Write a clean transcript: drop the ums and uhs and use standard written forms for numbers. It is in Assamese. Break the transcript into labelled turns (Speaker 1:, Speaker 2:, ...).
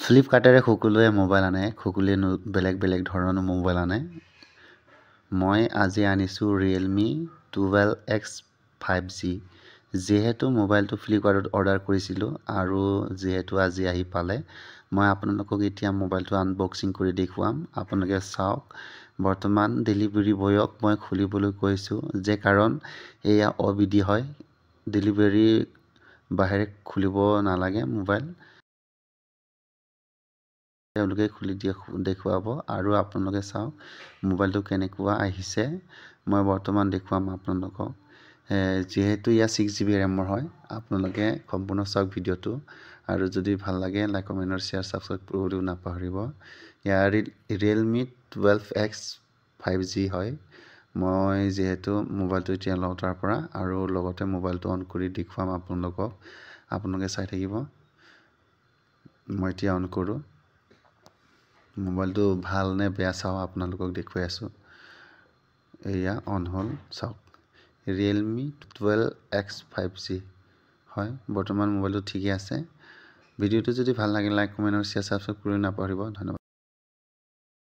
Speaker 1: ফ্লিপকাৰ্টেৰে সকলোৱে মোবাইল আনে, সকলোৱে বেলেগ বেলেগ ধৰণৰ মোবাইল আনে। মই আজি আনিছোঁ ৰিয়েলমি 12X 5G। যিহেতু মোবাইলটো ফ্লিপকাৰ্টত অৰ্ডাৰ কৰিছিলোঁ আৰু যিহেতু আজি আহি পালে, মই আপোনালোকক এতিয়া মোবাইলটো আনবক্সিং কৰি দেখুৱাম। আপোনালোকে চাওক। বৰ্তমান ডেলিভাৰী বয়ক মই খুলিবলৈ কৈছোঁ, যে কাৰণ এয়া অবিধি হয়। ডেলিভাৰী বাহিৰে খুলিব নালাগে মোবাইল। তেওঁলোকে খুলি দেখুৱাব আৰু আপোনালোকে চাওক মোবাইলটো কেনেকুৱা আহিছে। মই বৰ্তমান দেখুৱাম আপোনালোকক। যিহেতু ইয়াৰ 6GB ৰেমৰ হয়, আপোনালোকে সম্পূৰ্ণ চাওক ভিডিঅ'টো। আৰু যদি ভাল লাগে লাইক কমেণ্ট আৰু শ্বেয়াৰ ছাবস্ক্ৰাইব কৰিবলৈ নাপাহৰিব। ইয়াৰ ৰিয়েলমি 12X 5G হয়। মই যিহেতু মোবাইলটো এতিয়া লওঁ তাৰ পৰা আৰু লগতে মোবাইলটো অন কৰি দেখুৱাম আপোনালোকক। আপোনালোকে চাই থাকিব। মই এতিয়া অন কৰোঁ। মোবাইলটো ভাল নে বেয়া চাওঁ, আপোনালোকক দেখুৱাই আছোঁ। এয়া অন হ'ল, চাওক। ৰিয়েলমি 12X 5G হয়। বৰ্তমান মোবাইলটো ঠিকে আছে। ভিডিঅ'টো যদি ভাল লাগে লাইক কমেণ্ট আৰু শ্বেয়াৰ ছাবস্ক্ৰাইব কৰিবলৈ নাপাহৰিব। ধন্যবাদ।